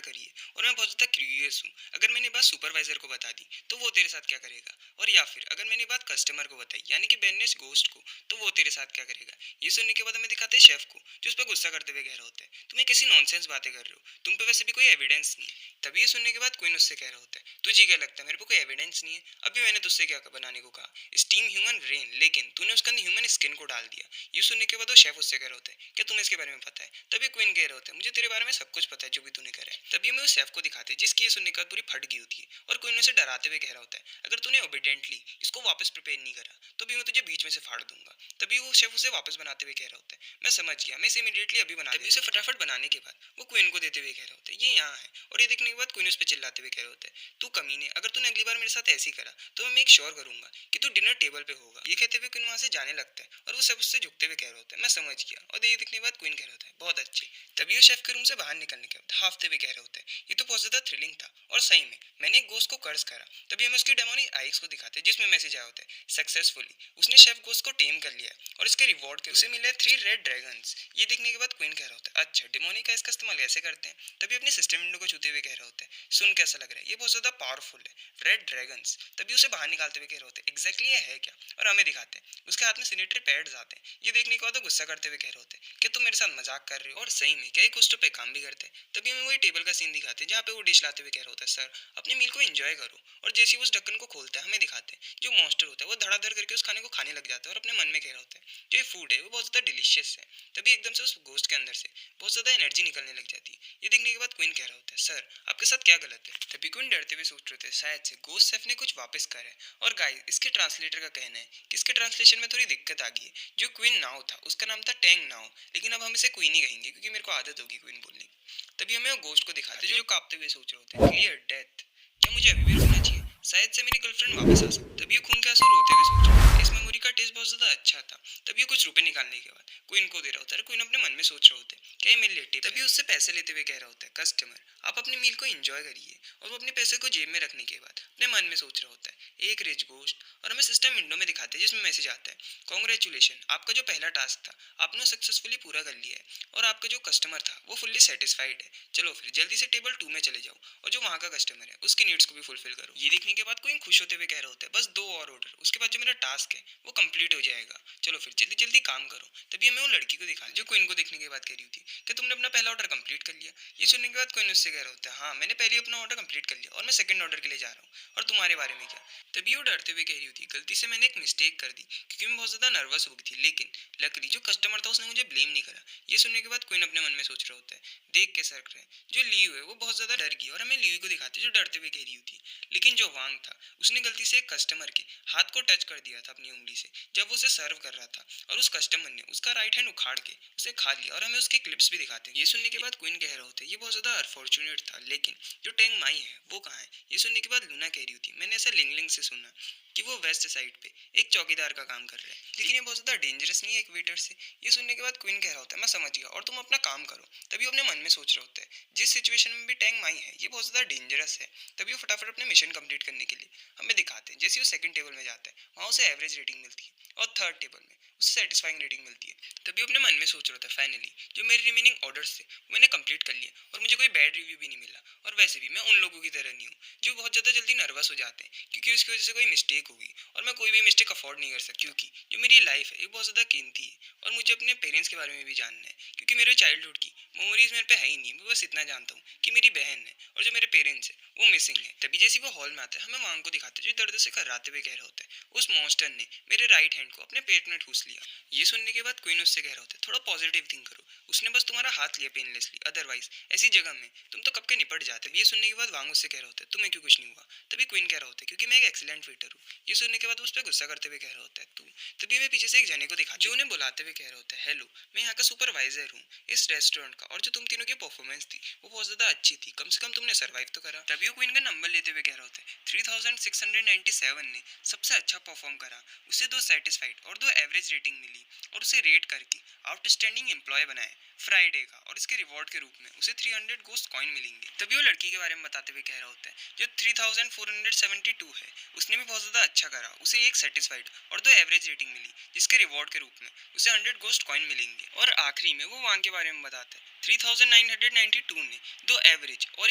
करी है और मैं बहुत ज्यादा क्यूरियस हूँ। अगर मैंने बात सुपरवाइजर को बता दी तो वो तेरे साथ क्या करेगा, और या फिर अगर मैंने बात कस्टमर को बताई यानी की बहन ने घोस्ट को, तो वो तेरे साथ क्या करेगा। ये सुनने के बाद हमें दिखाते हैं शेफ को, जो उस पर गुस्सा करते हुए कह रहा होता है, तुम कैसी नॉनसेंस बातें कर रहे हो, तुम पे वैसे भी कोई एविडेंस नहीं है। तभी ये सुनने के बाद क्वीन उससे कह रहा होता है, तुझे क्या लगता है मेरे को कोई एविडेंस नहीं है, अभी मैंने तुझसे क्या बनाने को कहा, स्टीम ह्यूमन ब्रेन, लेकिन तूने उसके अंदर ह्यूमन स्किन को डाल दिया। ये सुनने के बाद वो शेफ उससे कह रहा होता है, क्या तुम्हें इसके बारे में पता है। तभी क्वीन कह रहा होता है, मुझे तेरे बारे में सब कुछ पता है जो भी तूने करा है। तभी हमें उस शेफ को दिखाते हैं जिसकी ये सुनने के बाद पूरी फट गई होती है, और क्वीन उसे डराते हुए कह रहा होता है, अगर तूने ओबीडेंटली इसको वापस प्रिपेयर नहीं करा तो भी मैं तुझे बीच में से फाड़ दूंगा। तभी वो शेफ उसे वापस बनाते हुए कह रहा होता है, मैं समझ गया, मैं इसे इमीडिएटली अभी बना। तभी उसे फटाफट बनाने के बाद वो क्वीन को देते हुए कह रहा होता है, ये यहाँ है। और ये देखने के बाद क्वीन उस पर चिल्लाते हुए कह रहा होता है, तू कमीने, अगर तूने अगली बार मेरे साथ ऐसे ही करा तो मैं मेक श्योर करूंगा कि तू डिनर टेबल पे होगा। ये कहते हुए क्वीन वहां से जाने लगता है, और वो सब उससे झुकते हुए कह रहा होता है, मैं समझ गया। और ये देखने के बाद क्वीन कह रहा होता है, बहुत अच्छे। तभी वो शेफ के रूम से बाहर निकलने के बाद हाफते हुए कह रहा होता है, ये तो बहुत ज्यादा थ्रिलिंग था, और सही में मैंने एक गोस्ट को कर्ज करा। तभी हम उसकी डेमोनिक आइज को दिखाते हैं जिसमें मैसेज आया होता है, सक्सेसफुली उसने शेफ गोस्ट को टेम कर लिया, और इसके रिवॉर्ड के उसे मिले 3 रेड ड्रैगन्स। ये देखने के बाद क्वीन कह रहा होता है, अच्छा डेमोनिक आइज का इस्तेमाल ऐसे करते हैं। तभी अपने सिस्टम विंडो को छूते हुए कह रहा होता है, सुन कैसा लग रहा है, ये बहुत ज्यादा पावरफुल है, रेड ड्रैगन्स। तभी उसे बाहर निकालते हुए कह रहा होता है, एग्जैक्टली ये है क्या। और हमें दिखाते हैं उसके हाथ में सैनिटरी पैड्स आते हैं। ये देखने के बाद वो गुस्सा करते हुए कह रहे होते हैं, क्या तुम मेरे साथ मजाक कर रहे हो, और सही में क्या गोस्टों पे काम भी करते हैं। तभी हमें वही टेबल का सीन दिखाते हैं जहाँ पे वो डिश लाते हुए कह रहा होता है, सर अपनी मील को एंजॉय करो। और जैसे ही उस ढक्कन को खोलता है हमें दिखाते हैं जो मॉन्स्टर होता है वो धड़ाधड़ करके उस खाने को खाने लग जाता है, और अपने मन में कह रहा होता है जो ये फूड है वो बहुत ज्यादा डिलीशियस है। तभी एकदम से उस गोस्ट के अंदर से बहुत ज्यादा एनर्जी निकलने लग जाती है। ये देखने के बाद क्वीन कह रहा होता है, सर आपके साथ क्या गलत है। तभी क्वीन डरते हुए सोच रहे थे शायद से गोस्ट शेफ ने कुछ वापस करा है। और गाइस इसके ट्रांसलेटर का कहना है कि इसके ट्रांसलेशन में थोड़ी दिक्कत आ गई है। जो क्वीन नाउ था उसका नाम था टैंग नाउ, लेकिन अब हम इसे क्वीन ही कहेंगे क्योंकि मेरे को आदत होगी क्वीन बोलने की। तभी हमें वो गोस्ट को दिखाते जो कांपते हुए सोच रहे होते हैं, क्लियर डेथ, क्या मुझे अभी भी रुकना चाहिए, शायद से मेरी गर्लफ्रेंड वापस आ सकती। तभी ये खून के आंसू रोते हुए सोच रहा है, इस मेमोरी का टेस्ट बहुत ज्यादा अच्छा था। तभी ये कुछ रुपए निकालने के बाद क्वीन को दे रहा होता है। क्वीन अपने मन में सोच रहे होते हैं क्या ये मेरे लिए टिप है? तभी उससे पैसे लेते हुए कह रहा होता है, कस्टमर आप अपनी मील को एंजॉय करिए। और वो अपने पैसे को जेब में रखने के बाद अपने मन में सोच रहा होता है, एक रिच गोस्ट। और हमें सिस्टम विंडो में दिखाते हैं जिसमें मैसेज आता है, कॉन्ग्रेचुलेशन आपका जो पहला टास्क था आपने सक्सेसफुली पूरा कर लिया है, और आपका जो कस्टमर था वो फुल्ली सेटिस्फाइड है। चलो फिर जल्दी से टेबल 2 में चले जाओ, और जो वहाँ का कस्टमर है उसकी नीड्स को भी फुलफिल करो। ये देखने के बाद कोई खुश होते हुए कह रहा होता है, बस 2 और ऑर्डर, उसके बाद जो मेरा टास्क है वो कंप्लीट हो जाएगा, चलो फिर जल्दी जल्दी काम करो। तभी हमें वो लड़की को दिखा जो क्वीन को देखने के बाद कह रही थी कि तुमने अपना पहला ऑर्डर कंप्लीट कर लिया। ये सुनने के बाद क्वीन उससे कह रहा होता है, हाँ मैंने पहले अपना ऑर्डर कंप्लीट कर लिया और मैं सेकंड ऑर्डर के लिए जा रहा हूँ, और तुम्हारे बारे में क्या। तभी वो डरते हुए कह रही होती, गलती से मैंने एक मिस्टेक कर दी क्योंकि मैं बहुत ज्यादा नर्वस हो गई थी, लेकिन लकली जो कस्टमर था उसने मुझे ब्लेम नहीं करा। ये सुनने के बाद क्वीन अपने मन में सोच रहा होता है, देख के सर रहे जो लीव है वो बहुत ज्यादा डर गई, और हमें लीव को दिखाते जो डरते हुए कह रही होती, लेकिन जो वांग था उसने गलती से एक कस्टमर के हाथ को टच कर दिया था अपनी उंगली से जब वो उसे सर्व कर रहा था, और उस कस्टमर ने उसका राइट हैंड उखाड़ के उसे खा लिया। और हमें उसके क्लिप्स भी दिखाते हैं। ये सुनने के बाद क्वीन कह रहे होते ये बहुत ज्यादा अनफॉर्चुनेट था, लेकिन जो टैंग माई है वो कहाँ है। ये सुनने के बाद लूना कह रही होती, मैंने ऐसा लिंगलिंग से सुना कि वो वेस्ट साइड पे एक चौकीदार का काम कर रहा है, लेकिन ये बहुत ज्यादा डेंजरस नहीं है एक वेटर से। ये सुनने के बाद क्वीन कह रहा होता है, मैं समझ गया और तुम अपना काम करो। तभी वो अपने मन में सोच रहे होते हैं जिस सिचुएशन में भी टैंग माई है ये बहुत ज्यादा डेंजरस है। तभी वो फटाफट अपने मिशन कंप्लीट करने के लिए हमें दिखाते हैं। जैसे वो सेकंड टेबल में जाता है वहाँ उसे एवरेज रेटिंग मिलती है, और थर्ड टेबल में उसे सेटिस्फाइंग रेटिंग मिलती है। तभी वो अपने मन में सोच रहा था, फाइनली जो मेरे रिमेनिंग ऑर्डर्स थे मैंने कंप्लीट कर लिया, और मुझे कोई बैड रिव्यू भी नहीं मिला। और वैसे भी मैं उन लोगों की तरह नहीं हूँ जो बहुत ज़्यादा जल्दी नर्वस हो जाते हैं क्योंकि उसकी वजह से कोई मिस्टेक होगी, और मैं कोई भी मिस्टेक अफोर्ड नहीं कर सकता क्योंकि जो मेरी लाइफ है ये बहुत ज़्यादा कीमती है, और मुझे अपने पेरेंट्स के बारे में भी जानना है क्योंकि मेरे चाइल्डहुड की मेमोरीज मेरे पे है ही नहीं। मैं बस इतना जानता हूँ कि मेरी बहन है और जो मेरे पेरेंट्स है वो मिसिंग है। तभी जैसे वो हॉल में आता है हमें वांग को दिखाते हैं जो दर्द से कराते हुए कह रहे होते हैं, उस मॉन्स्टर ने मेरे राइट हैंड को अपने पेट में ठूस लिया। ये सुनने के बाद क्वीन उससे कह रहे होते थोड़ा पॉजिटिव थिंक करो, उसने बस तुम्हारा हाथ लिया पेनलेसली, अदरवाइज ऐसी जगह में तुम तो कब के निपट जाते। ये सुनने के बाद वांग उससे कह रहे होते तुम्हें क्यों कुछ नहीं हुआ। तभी क्वीन कह रहा होता है क्योंकि मैं एक एक्सीलेंट वेटर हूँ। ये सुनने के बाद उस पर गुस्सा करते हुए कह रहा होता है तू। तभी हमें पीछे से एक जने को दिखा जो उन्हें बुलाते हुए कह रहा होता है, हेलो मैं यहाँ का सुपरवाइजर हूँ इस रेस्टोरेंट का, और जो तुम तीनों की परफॉर्मेंस थी वो बहुत ज्यादा अच्छी थी, कम से कम तुमने सर्वाइव तो करा। तभी वो क्वीन का नंबर लेते हुए कह रहा होता है 3697 ने सबसे अच्छा परफॉर्म करा, उसे 2 सेटिस्फाइड और 2 एवरेज रेटिंग मिली, और उसे रेट करके आउटस्टैंडिंग एम्प्लॉय बनाए फ्राइडे का, और इसके रिवॉर्ड के रूप में उसे 300 गोस्ट कॉइन मिलेंगे। तभी वो लड़की के बारे में बताते हुए कह रहा होता है जो 3472 है उसने भी बहुत ज्यादा अच्छा करा, उसे एक सेटिस्फाइड और 2 एवरेज रेटिंग मिली जिसके रिवॉर्ड के रूप में उसे 100 गोस्ट कॉइन मिलेंगे। और आखिरी में वो वांग के बारे में बताता है 3992 ने 2 एवरेज और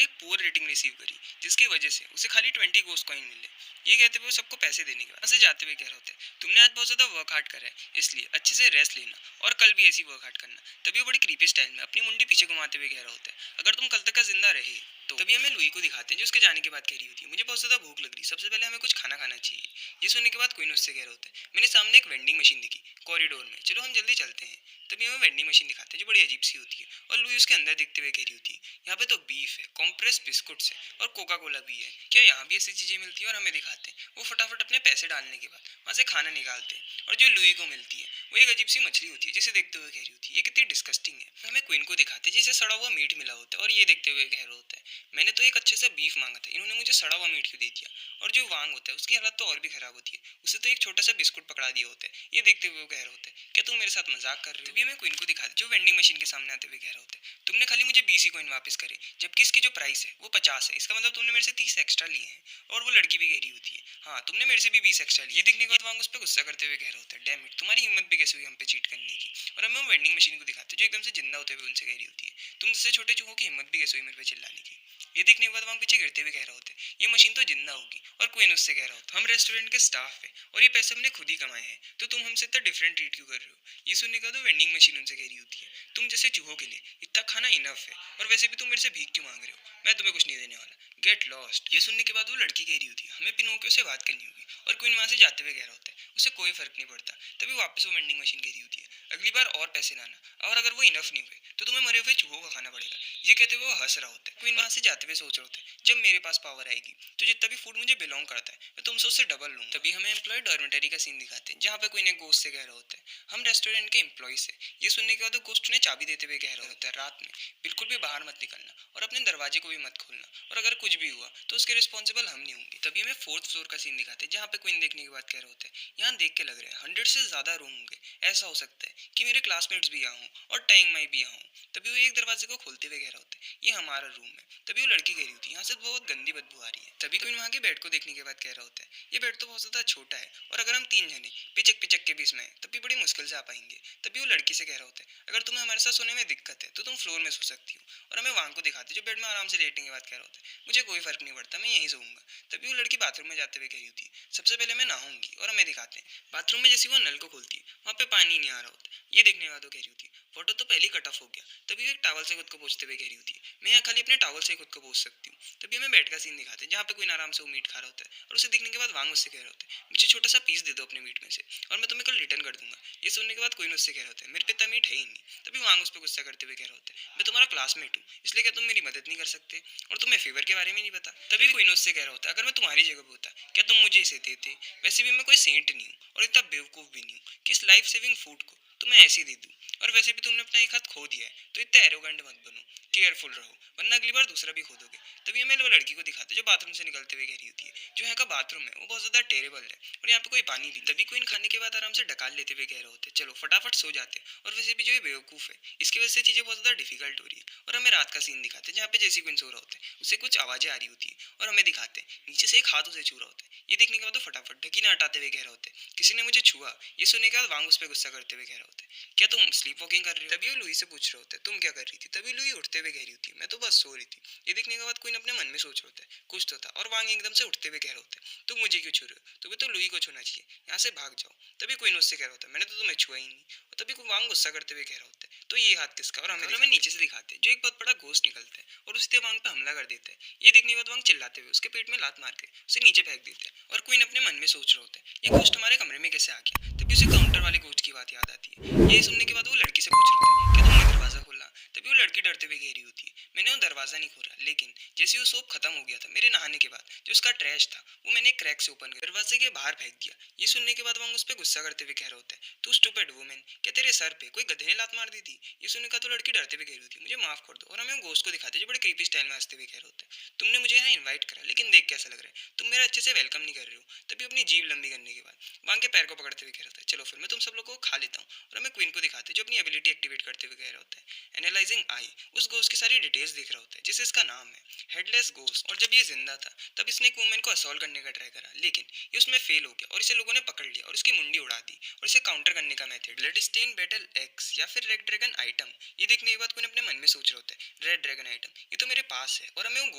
एक पुअर रेटिंग रिसीव करी जिसकी वजह से उसे खाली 20 गोस्ट कॉइन मिले। ये कहते हुए सबको पैसे देने के बाद से जाते हुए कह रहे होते हैं तुमने आज बहुत ज़्यादा वर्क हार्ड करा है, इसलिए अच्छे से रेस्ट लेना और कल भी ऐसी वर्क हार्ड करना। तभी वो बड़ी क्रीपी स्टाइल में अपनी मुंडी पीछे घुमाते हुए कह रहा होता है, अगर तुम कल तक का जिंदा रहे तो। तभी हमें लुई को दिखाते हैं जो उसके जाने के बाद कह रही होती है, मुझे बहुत ज़्यादा भूख लग रही, सबसे पहले हमें कुछ खाना खाना चाहिए। ये सुनने के बाद क्वीन उससे कह रहा होता है, मैंने सामने एक वेंडिंग मशीन दिखी कॉरिडोर में, चलो हम जल्दी चलते हैं। तभी हमें वेंडिंग मशीन दिखाते हैं जो बड़ी अजीब सी होती है और लुई उसके अंदर देखते हुए कह रही होती है, यहाँ पे तो बीफ है, कॉम्प्रेस बिस्कुट्स है और कोका कोला भी है, क्या यहाँ भी ऐसी चीज़ें मिलती है? और हमें दिखाते हैं वो फटाफट अपने पैसे डालने के बाद वहाँ से खाना निकालते हैं और जो लुई को मिलती है वो एक अजीब सी मछली होती है जिसे देखते हुए कह रही होती है, ये कितनी डिस्कस्टिंग है। हमें क्वीन को दिखाते हैं जिसे सड़ा हुआ मीट मिला होता है और ये देखते हुए कह रहा होता है, मैंने तो एक अच्छे सा बीफ मांगा था, इन्होंने मुझे सड़ा हुआ मीट क्यों दे दिया? और जो वांग होता है उसकी हालत तो और भी खराब होती है, उसे तो एक छोटा सा बिस्कुट पकड़ा दिया होता है। ये देखते हुए वो कह रहा होता है, क्या तुम मेरे साथ मजाक कर रहे हो? तभी हमें क्वीन को दिखाते जो वेंडिंग मशीन के सामने आते हुए कह रहा होता है, तुमने खाली मुझे 20 ही कॉइन वापस करे, जबकि इसकी जो प्राइस है वो 50 है, इसका मतलब तुमने मेरे से 30 एक्स्ट्रा लिए हैं। और वो लड़की भी कह रही होती है, हाँ तुमने मेरे से भी 20 एक्स्ट्रा लिए। ये देखने के बाद वांग उस पर गुस्सा करते हुए कह रहा होता है, डैम इट, तुम्हारी हिम्मत भी कैसे हुई हम पे चीट करने की? और हमें वो वेंडिंग मशीन को दिखाते जो एकदम से जिंदा होते हुए उनसे कह रही होती है, तुम जैसे छोटे चूहों की हिम्मत भी कैसे हुई मेरे पे चिल्लाने की? ये देखने के बाद वांग पीछे गिरते हुए कह रहा होता है, ये मशीन तो जिंदा होगी। और क्वीन उससे कह रहा होता है, हम रेस्टोरेंट के स्टाफ है और ये पैसे हमने खुद ही कमाए हैं, तो तुम हमसे इतना डिफरेंट ट्रीट क्यों कर रहे हो? ये सुनने का तो वेंडिंग मशीन उनसे कह रही होती है, तुम जैसे चूहों के लिए इतना खाना इनफ है, और वैसे भी तुम मेरे से भीख क्यों मांग रहे हो? मैं तुम्हें कुछ नहीं देने वाला, गेट लॉस्ट। ये सुनने के बाद वो लड़की कह रही होती है, हमें पिनोकियो से बात करनी होगी। और क्वीन वहां से जाते हुए कह रहा होता है, उसे कोई फर्क नहीं पड़ता। तभी वापस वो वेंडिंग मशीन कह रही होती है, अगली बार और पैसे लाना, और अगर वो इनफ नहीं हुए तो तुम्हें मरे हुए चूहों का खाना पड़ेगा। ये कहते हुए वो हंस रहा होता है। क्वीन वहां से जाते हुए सोच रहा होता है, जब मेरे पास पावर आएगी तो जितना भी फूड मुझे बिलोंग करता है मैं तुमसे उससे डबल लूंगा। तभी हमें एम्प्लॉय डॉर्मेटरी का सीन दिखाते हैं जहाँ पे क्वीन एक गोस्ट से कह रहा होता है, हम रेस्टोरेंट के एम्प्लॉयज है। ये सुनने के बाद वो गोस्ट उन्हें चाबी देते हुए कह रहा होता है, रात में बिल्कुल भी बाहर मत निकलना और अपने दरवाजे को भी मत खोलना, और अगर कुछ भी हुआ तो उसके रिस्पॉन्सिबल हम नहीं होंगे। तभी हमें फोर्थ फ्लोर का सीन दिखाते हैं जहाँ पे क्वीन देखने के बाद कह रहा होता है, यहाँ देख के लग रहा है 100 से ज्यादा रूम होंगे, ऐसा हो सकता है कि मेरे क्लासमेट्स भी यहाँ हों और टैंग माई भी यहाँ हों। तभी वो एक दरवाजे को खोलते हुए कह रहा होता है, ये हमारा रूम है। तभी वो लड़की कह रही होती है, यहाँ से बहुत गंदी बदबू आ रही है। तभी क्वीन वहाँ के बेड को देखने के बाद कह रहा होता है, ये बेड तो बहुत ज्यादा छोटा है और अगर हम 3 जने पिचक पिचक के बीच में हैं, तब भी बड़ी मुश्किल से आ पाएंगे। तभी वो लड़की से कह रहा होता है, अगर तुम्हें हमारे साथ सोने में दिक्कत है तो तुम फ्लोर में सो सकती हो। और हमें वहां को दिखाते जो बेड में आराम से लेटने के बाद कह रहा होता है, मुझे कोई फर्क नहीं पड़ता, मैं यहीं सोऊंगा। तभी वो लड़की बाथरूम में जाते हुए कह रही होती है, सबसे पहले मैं नहाऊंगी। और हमें दिखाते हैं बाथरूम में जैसे वो नल को खोलती है वहाँ पे पानी नहीं आ रहा होता। ये देखने के बाद वो कह रही होती है, फोटो तो पहले कट ऑफ हो गया। तभी वो एक टॉवल से खुद को पोंछते हुए कह रही होती है, मैं यहाँ खाली अपने टॉवल से खुद को पोंछ सकती हूँ। तभी हमें बेड का सीन दिखाते हैं जहाँ पे कोई आराम से वो मीट खा रहा होता है और उसे देखने के बाद वांग उससे कह रहा होता है, मुझे छोटा सा पीस दे दो अपने मीट में से और मैं तुम्हें कल रिटर्न कर दूंगा। ये सुनने के बाद कोई उससे कह रहा होता है, मेरे पे इतना मीट है ही नहीं। तभी वांग उस पर गुस्सा करते हुए कह रहा होता है, मैं तुम्हारा क्लासमेट हूँ, इसलिए क्या तुम मेरी मदद नहीं कर सकते? और तुम्हें फेवर के बारे में नहीं पता? तभी कोई उससे कह रहा होता है, अगर मैं तुम्हारी जगह पे होता क्या तुम मुझे इसे देते? वैसे भी मैं कोई सेंट नहीं हूँ और इतना बेवकूफ़ भी नहीं हूँ कि इस लाइफ सेविंग फूड को तुम्हें ऐसे दे दूँ। और वैसे भी तुमने अपना एक हाथ खो दिया है तो इतना एरोगेंट मत बनो, केयरफुल रहो वरना अगली बार दूसरा भी खो दोगे। तभी हमें वो लड़की को दिखाते जो बाथरूम से निकलते हुए कह रही होती है, जो यहाँ का बाथरूम है वो बहुत ज्यादा टेरेबल है और यहाँ पे कोई पानी भी। तभी क्वीन खाने के बाद आराम से डकार लेते हुए कह रहे होते, चलो फटाफट सो जाते। और वैसे भी जो ये बेवकूफ है इसकी वजह से चीजें बहुत ज्यादा डिफिकल्ट हो रही है। और हमें रात का सीन दिखाते हैं जहाँ पे जैसी क्वीन सो रहा होता है उसे कुछ आवाजें आ रही होती है और हमें दिखाते हैं नीचे से एक हाथ उसे छू रहा होता है। ये देखने के बाद वो फटाफट ढकी ना हटाते हुए कह रहा होता है, किसी ने मुझे छुआ। ये सुनने के बाद वांग उस पर गुस्सा करते हुए कह रहा होता है, क्या तुम स्लीप वॉकिंग कर रही हो? तभी वो लुई से पूछ रहे होते हैं, तुम क्या कर रही थी? तभी लुई उठते हुए कह रही होती है, मैं तो बस सो रही थी। ये देखने के बाद क्वीन अपने मन में सोच रहा होता है कुछ तो था, और वांग एकदम से उठते हुए कह रहा होता है, तुम मुझे क्यों छू रहे हो? तुम्हें तो लुई को छूना चाहिए, यहाँ से भाग जाओ। तभी क्वीन उससे कह रहा होता है, मैंने तो तुम्हें छुआ ही नहीं। और तभी वांग गुस्सा करते हुए कह रहा होता है, तो ये हाथ किसका? और हमें नीचे से दिखाते हैं जो एक बहुत बड़ा घोस्ट निकलता है और उससे वांग पे हमला कर देता है। ये देखने के बाद वांग चिल्लाते हुए उसके पेट में लात मार के उसे नीचे फेंक देता है। और क्वीन अपने मन में सोच रहा होता है, ये घोस्ट हमारे कमरे में कैसे आ गया? तभी उसे काउंटर वाले घोस्ट की बात याद आती है। ये सुनने के बाद वो लड़की से पूछ रहा होता है, क्या तुमने दरवाजा खोला? तभी वो लड़की डरते हुए कह रही होती है, मैंने वो दरवाजा नहीं खोला, लेकिन जैसे वो सोप खत्म हो गया था मेरे नहाने के बाद जो उसका ट्रैश था वो मैंने क्रैक से ओपन कर दरवाजे के बाहर फेंक दिया। ये सुनने के बाद वांग उस पर गुस्सा करते हुए कह रहा होता है, तू स्टूपिड वुमेन, क्या तेरे सर पे कोई गधे ने लात मार दी थी? ये सुनने का तो लड़की डरते हुए कह रही होती है, मुझे माफ कर दो। और हमें गोश्त को दिखाते जो बड़े क्रीपी स्टाइल में हंसते हुए कह रहे होते हैं, तुमने मुझे यहाँ इन्वाइट करा लेकिन देख कैसा लग रहा है, तुम मेरा अच्छे से वेलकम नहीं कर रहे हो। तभी अपनी जीभ लंबी करने के बाद वांग के पैर को पकड़ते हुए कह रहा होता है, चलो फिर मैं तुम सब लोगों को खा लेता हूँ। और हमें क्वीन को दिखाते जो अपनी एबिलिटी एक्टिवेट करते हुए कह रहा होता है, एनालाइजिंग आई, उस गोश्त की सारी डिटेल्स देख रहा होता है जिसे इसका नाम है हेडलेस गोश्ट। और जब ये जिंदा था तब इसने एक वुमेन को असॉल्ट करने का ट्राई करा, लेकिन ये उसमें फेल हो गया और इसे लोगों ने पकड़ लिया और इसकी मुंडी उड़ा दी और इसे काउंटर करने का method, blood stain battle axe या फिर रेड ड्रैगन आइटम। ये देखने के बाद कोई अपने मन में सोच रहा होता है रेड ड्रैगन आइटम, ये तो मेरे पास है, और हमें वो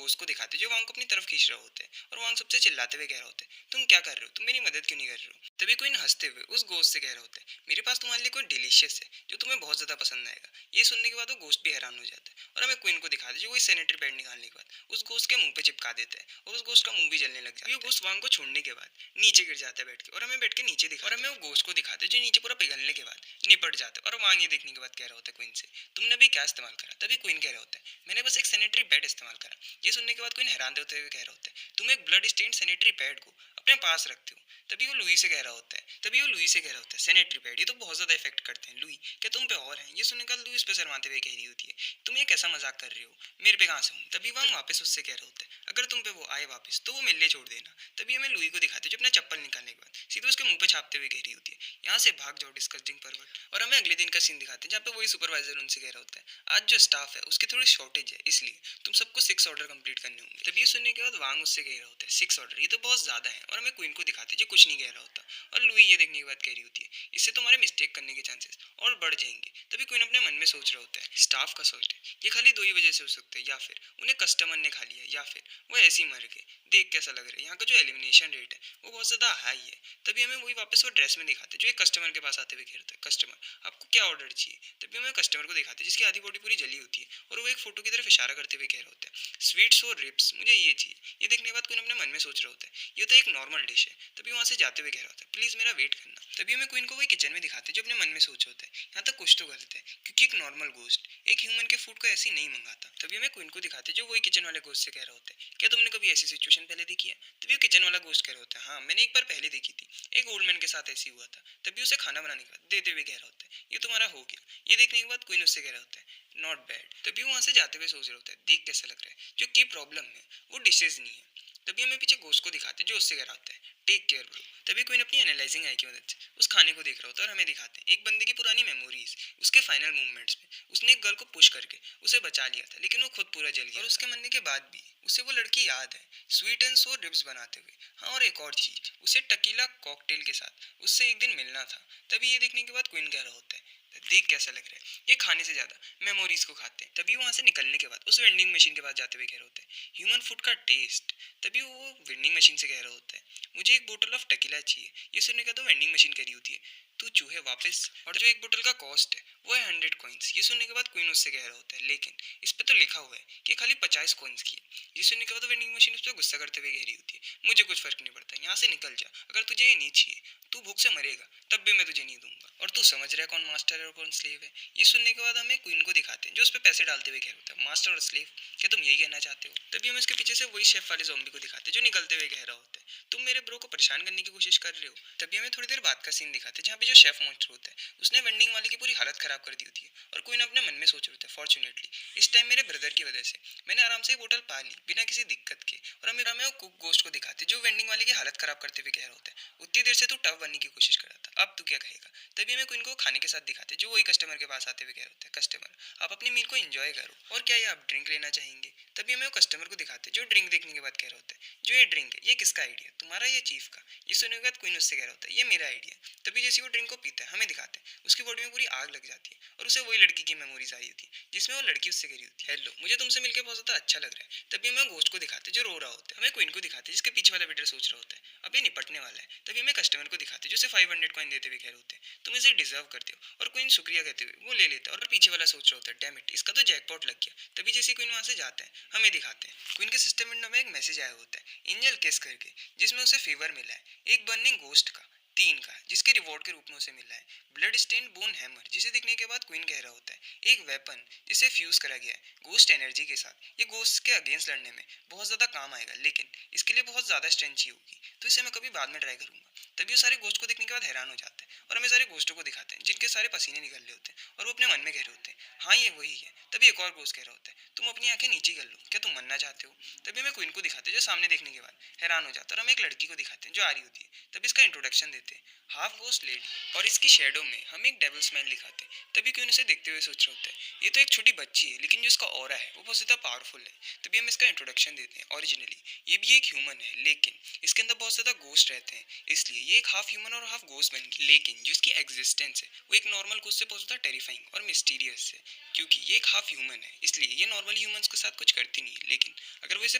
घोस्ट को दिखाते जो वांग को अपनी तरफ खींच रहा होता है, और वांग सबसे चिल्लाते हुए कह रहा होता है तुम क्या कर रहे हो, तुम मेरी मदद क्यों नहीं कर रहे हो। तभी क्वीन हंसते हुए उस घोस्ट से कह रहा होता है मेरे पास तुम्हारे लिए कोई डिलीशियस है जो तुम्हें बहुत ज्यादा पसंद आएगा। ये सुनने के बाद वो घोस्ट भी हैरान हो जाता है, और हमें क्वीन को दिखाते जो वही सैनिटरी पैड निकालने के बाद उस घोस्ट के मुंह पे चिपका देता है, और उस घोस्ट का मुंह भी जलने लग जाता है। वो घोस्ट वांग को छोड़ने के बाद नीचे गिर जाता है बैठ के, और हमें बैठ के नीचे दिखा, और हमें वो घोस्ट को दिखाते जो नीचे पूरा पिघलने के बाद निपट जाता है। और वांग ये देखने के बाद कह रहा होता है क्वीन से तुमने भी क्या इस्तेमाल करा। तभी क्वीन कह रहा होता है मैंने बस एक सैनिटरी पैड इस्तेमाल करा। ये सुनने के बाद क्वीन हैरान होते हुए कह रहा होता है तुम एक ब्लड स्टेन सैनिटरी पैड को अपने पास रखते हो। तभी वो लुई से कह रहा होता है सैनिटरी पैड ये तो बहुत ज्यादा इफेक्ट करते हैं, लुई क्या तुम पे और हैं। ये सुनने का लुई इस पे शर्माते हुए कह रही होती है तुम ये कैसा मजाक कर रहे हो, मेरे पे कहाँ से हूँ। तभी वांग वापस उससे कह रहा होता है अगर तुम पे वो आए वापस तो वो मिलने छोड़ देना। तभी हमें लुई को दिखाते जो अपना चप्पल निकालने के बाद सीधे उसके मुंह पे छापते हुए कह रही होती है यहाँ से भाग जाओ डिस्कस्टिंग परवर्ट। और हमें अगले दिन का सीन दिखाते हैं जहाँ पे वही सुपरवाइजर उनसे कह रहा होता है आज जो स्टाफ है उसकी थोड़ी शॉर्टेज है, इसलिए तुम सबको 6 ऑर्डर कंप्लीट करने होंगे। तभी ये सुनने के बाद वांग उससे कह रहा होता है 6 ऑर्डर ये तो बहुत ज्यादा है, और हमें क्वीन को दिखाते जो कुछ नहीं कह रहा होता, और लुई ये देखने के बाद कह रही होती है इससे तुम्हारे मिस्टेक करने के चांसेस और बढ़ जाएंगे। तभी क्वीन अपने मन में सोच रहा होता है स्टाफ का शॉर्टेज ये खाली दो ही वजह से हो सकता है, या फिर उन्हें कस्टमर ने खा लिया या फिर वो ऐसे ही मर गए। देख कैसा लग रहा है यहाँ का जो एलिमिनेशन रेट है वो बहुत ज्यादा हाई है। तभी हमें वही वापस वो ड्रेस में दिखाते जो एक कस्टमर के पास आते हुए कह रहा है कस्टमर आपको क्या ऑर्डर चाहिए। तभी हमें कस्टमर को दिखाते जिसकी आधी बॉडी पूरी जली होती है, और वो एक फोटो की तरफ इशारा करते हुए कह रहा होता है स्वीट्स और रिप्स मुझे ये चाहिए। ये देखने के बाद कोई अपने मन में सोच रहा होता है ये तो एक नॉर्मल डिश है। तभी वहाँ से जाते हुए कह रहा होता है प्लीज मेरा वेट करना। तभी हमें क्वीन को वही किचन में दिखाते जो अपने मन में सोच होता है यहाँ तक कुछ तो गलत है, क्योंकि एक नॉर्मल गोस्ट एक ह्यूमन के फूड को ऐसे ही नहीं मंगाता। तभी हमें क्वीन को दिखाते जो वही किचन वाले गोस्ट से कह रहा होता है क्या तुमने कभी ऐसी सिचुएशन पहले देखी है। तभी वो किचन वाला गोस्ट कह रहा होता है हाँ मैंने एक बार पहले देखी थी, एक ओल्ड मैन के साथ ऐसी हुआ था। तभी उसे खाना बनाने के बाद देते हुए कह रहा होता है ये तुम्हारा हो गया। ये देखने के बाद क्वीन उससे कह रहा होता है नॉट बैड। तभी वहाँ से जाते हुए सोच रहा होता है देख कैसा लग रहा है जो की प्रॉब्लम है वो डिशेज नहीं है। तभी हमें पीछे गोस्ट को दिखाते जो उससे कह रहा होता है टेक केयर ब्रो। तभी क्वीन अपनी एनालाइजिंग आई की मदद से उस खाने को देख रहा होता है, और हमें दिखाते हैं एक बंदे की पुरानी मेमोरीज उसके फाइनल मूवमेंट्स में उसने एक गर्ल को पुश करके उसे बचा लिया था, लेकिन वो खुद पूरा जल गया, और उसके मरने के बाद भी उसे वो लड़की याद है स्वीट एंड सोर रिब्स बनाते हुए। हाँ और एक और चीज उसे टकीला कॉकटेल के साथ उससे एक दिन मिलना था। तभी ये देखने के बाद क्वीन कह रहा होता है देख कैसा लग रहा है ये खाने से ज्यादा मेमोरीज को खाते हैं। तभी वहां से निकलने के बाद उस वेंडिंग मशीन के पास जाते हुए कह रहा होता है ह्यूमन फूड का टेस्ट। तभी वो वेंडिंग मशीन से कह रहा होता है मुझे एक बोतल ऑफ टकीला चाहिए। ये सुनने का तो वेंडिंग मशीन करी होती है तू चूहे वापस, और जो एक बोतल का कॉस्ट है वो है 100 कॉइन्स। ये सुनने के बाद क्वीन उससे कह रहा होता है लेकिन इस पे तो लिखा हुआ है कि खाली 50 कॉइन्स की है। ये सुनने के बाद वेंडिंग मशीन उस पर गुस्सा करते हुए कह रही होती है मुझे कुछ फर्क नहीं पड़ता यहाँ से निकल जा, अगर तुझे ये नहीं चाहिए तू भूख से मरेगा तब भी मैं तुझे नहीं दूंगा, और तू समझ रहा है कौन मास्टर है और कौन स्लेव है। ये सुनने के बाद हमें क्वीन को दिखाते हैं जो उस पर पैसे डालते हुए कह रहा होता है मास्टर और स्लेव क्या तुम यही कहना चाहते हो। तभी हम इसके पीछे से वही शेफ वाले ज़ॉम्बी को दिखाते हैं जो निकलते हुए कह रहा होता है तुम मेरे ब्रो को परेशान करने की कोशिश कर रहे हो। तभी हमें थोड़ी देर बाद का सीन दिखाते हैं जहाँ पे जो शेफ मॉन्स्टर होता है उसने वेंडिंग वाले की पूरी हालत खराब कर दी होती है, और क्वीन अपने मन में सोच रहा होता है फॉर्चुनेटली इस टाइम मेरे ब्रदर की वजह से मैंने आराम से बोतल पा ली बिना किसी दिक्कत के। और हमें वो कुक गोस्ट को दिखाते जो वेंडिंग वाले की हालत खराब करते हुए कह रहा होता है उतनी देर से तू टफ बनने की कोशिश कर रहा था अब तू क्या कहेगा। तभी हमें क्वीन को खाने के साथ दिखाते जो वही कस्टमर के पास आते हुए कह रहा होता है कस्टमर आप अपनी मील को एंजॉय करो और क्या ये आप ड्रिंक लेना चाहेंगे। तभी हमें वो कस्टमर को दिखाते जो ड्रिंक देखने के बाद कह रहा होता है जो ये ड्रिंक है ये किसका आइडिया तुम्हारा या चीफ का। ये सुनने के बाद क्वीन उससे कह रहा होता है ये मेरा आइडिया। तभी जैसे वो ड्रिंक को पीता है हमें दिखाते हैं उसकी बॉडी में पूरी आग लग जाती है, और उसे वही लड़की की मेमोरीज आई होती है जिसमें वो लड़की उससे कह रही होती है हेलो मुझे तुमसे मिलकर बहुत ज्यादा अच्छा लग रहा है। तभी हमें घोस्ट को दिखाते जो रो रहा होता है, हमें क्वीन को दिखाते जिसके पीछे वाला वेटर सोच रहा होता है अब ये निपटने वाला है। तभी हमें कस्टमर को दिखाते जो उसे 500 कॉइन देते हुए कह रहे होते हैं तुम इसे डिजर्व करते हो, और क्वीन शुक्रिया कहते हुए वो ले लेता है, और पीछे वाला सोच रहा होता है डैम इट इसका तो जैकपॉट लग गया। तभी जैसे क्वीन वहां से जाता है हमें दिखाते हैं क्वीन के सिस्टम विंडो में एक मैसेज आया होता है एंजल किस करके, जिसमें उसे फेवर मिला है एक बर्निंग गोस्ट का 3 का जिसके रिवॉर्ड के रूप में उसे मिला है ब्लड स्टेन बोन हैमर, जिसे देखने के बाद क्वीन कह रहा होता है एक वेपन जिसे फ्यूज करा गया है गोस्ट एनर्जी के साथ। ये गोस्ट के अगेंस्ट लड़ने में बहुत ज्यादा काम आएगा, लेकिन इसके लिए बहुत ज्यादा स्ट्रेंथ चाहिए होगी, तो इसे मैं कभी बाद में ट्राई करूंगा। तभी वो सारे गोस्ट को देखने के बाद हैरान हो जाते हैं, और हमें सारे गोस्टों को दिखाते हैं जिनके सारे पसीने निकल रहे होते हैं, और वो अपने मन में कह रहे होते हैं हाँ ये वही है। तभी एक और गोस्ट कह रहा होता है तुम अपनी आंखें नीचे कर लो क्या तुम मरना चाहते हो। तभी हमें क्वीन को दिखाते हैं जो सामने देखने के बाद हैरान हो जाता है, और हम एक लड़की को दिखाते हैं जो आ रही होती है। तभी इसका इंट्रोडक्शन देते हैं हाफ घोस्ट लेडी और इसकी शेडो में हम एक डेविल स्माइल दिखाते हैं। तभी क्वीन उसे देखते हुए सोच रहा होता है ये तो एक छोटी बच्ची है, लेकिन जो इसका ऑरा है वो बहुत ज़्यादा पावरफुल है। तभी हम इसका इंट्रोडक्शन देते हैं। ओरिजिनली ये भी एक ह्यूमन है, लेकिन इसके अंदर बहुत ज़्यादा गोस्ट रहते हैं, इसलिए ये एक हाफ ह्यूमन और हाफ गोस्ट बन गई। लेकिन जो इसकी एग्जिस्टेंस है वो एक नॉर्मल गोस्ट से बहुत ज़्यादा टेरिफाइंग और मिस्टीरियस है, क्योंकि ये एक हाफ ह्यूमन है, इसलिए ये नॉर्मल ह्यूमंस के साथ कुछ करती नहीं है, लेकिन अगर वो इसे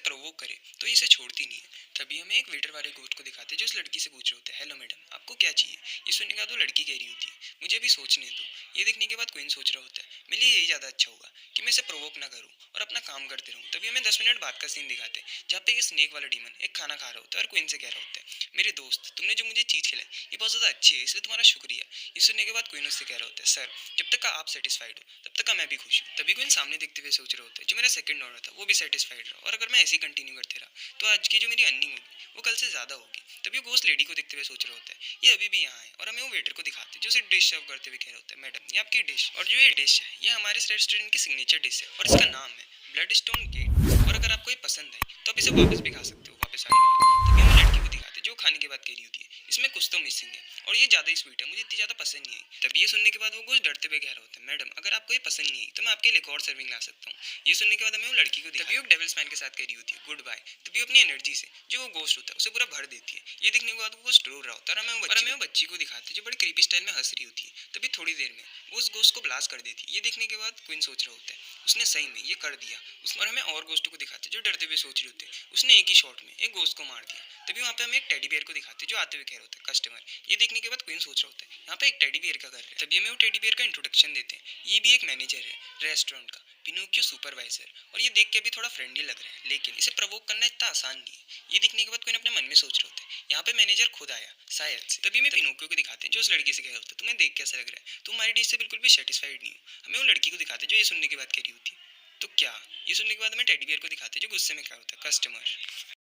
प्रोवोक करे तो ये इसे छोड़ती नहीं है। तभी हमें एक वेटर वाले गोस्ट को दिखाते हैं जो उस लड़की से पूछ रहे होते हैं, हेलो मैडम आपको क्या चाहिए। ये सुनने के बाद वो लड़की कह रही होती है, मुझे अभी सोचने दो। ये देखने के बाद क्वीन सोच रहा होता है, मेरे लिए यही ज़्यादा अच्छा होगा कि मैं इसे प्रोवोक ना करूँ और अपना काम करते रहूँ। तभी हमें 10 मिनट बाद का सीन दिखाते हैं जहाँ पे ये स्नेक वाला डीमन एक खाना खा रहा होता है और क्वीन से कह रहा होता है, मेरे दोस्त तुमने जो मुझे चीज़ खिलाई ये बहुत ज़्यादा अच्छी है, इसलिए तुम्हारा शुक्रिया। ये सुनने के बाद क्वीन उससे कह रहा होता है, सर जब तक का आप सेटिस्फाइड हो तब तक का मैं भी खुश हूँ। तभी क्वीन सामने देखते हुए सोच रहा होता है जो मेरा सेकंड ऑर्डर था वो भी सेटिस्फाइड रहा, और अगर मैं ऐसे ही कंटिन्यू करते रहा तो आज की जो मेरी अर्निंग होगी वो कल से ज़्यादा होगी। तभी वो घोस्ट लेडी को देखते हुए सोच रहा होता है ये अभी भी यहाँ है, और हमें वो वेटर को दिखाते हैं जो उसे डिश सर्व करते हुए कह रहा होता है, मैडम ये आपकी डिश। और जो ये डिश है ये हमारे रेस्टोरेंट की सिग्नेचर डिश है और इसका नाम है ब्लड स्टोन गेट, और अगर आपको ये पसंद आई तो आप इसे वापस भी खा सकते हो वापस आने के बाद। तभी हम लड़की को दिखाते हैं जो खाने के बाद कह रही होती है, इसमें कुछ तो मिसिंग है और ये ज़्यादा ही स्वीट है, मुझे इतनी ज़्यादा पसंद नहीं आई। तभी ये सुनने के बाद वो कुछ डरते हुए कह रहा होता है, मैडम अगर आपको ये पसंद नहीं आई तो मैं आपके लिए एक और सर्विंग ला सकता हूँ। ये सुनने के बाद हमें वो लड़की को तभी वो डेविल्स मैन के साथ कह रही होती है गुड बाय। तभी वो अपनी एनर्जी से जो वो गोस्ट होता है उसे पूरा भर देती है। ये देखने के बाद वो गोस्ट रो रहा होता है और हमें वो बच्ची को दिखाते हैं जो बड़ी क्रीपी स्टाइल में हंस रही होती है। तभी थोड़ी देर में वो उस गोस्ट को ब्लास्ट कर देती है। ये देखने के बाद क्वीन सोच रहा होता है उसने सही में ये कर दिया। उस पर हमें और गोस्टों को दिखाते हैं जो डरते हुए सोच रहे होते हैं उसने एक ही शॉट में एक गोस्ट को मार दिया। तभी वहाँ पे हमें एक टेडी बियर को दिखाते हैं जो आते हुए कह रहा होता है कस्टमर। ये देखने के बाद क्वीन सोच रहा होता है यहाँ पे एक टेडी बियर का घर है। तभी हमें वो टेडी बियर का इंट्रोडक्शन देते हैं, ये भी एक मैनेजर है रेस्टोरेंट का, पिनोकियो सुपरवाइजर। और ये देख के भी थोड़ा फ्रेंडली लग रहा है, लेकिन इसे प्रवोक करना इतना आसान नहीं है। ये देखने के बाद कोई अपने मन में सोच रहा होता है यहाँ पे मैनेजर खुद आया शायद से। तभी मैं पिनोकियो को दिखाते हैं जो उस लड़की से कह रहा होता है तुम्हें देख कैसा लग रहा है, तुम हमारी डिश से बिल्कुल भी सेटिस्फाइड नहीं हो। हमें वो लड़की को दिखाते हैं जो ये सुनने के बाद कह रही होती है तो क्या। ये सुनने के बाद हमें टेडी बियर को दिखाते हैं जो गुस्से में कह रहा होता है कस्टमर।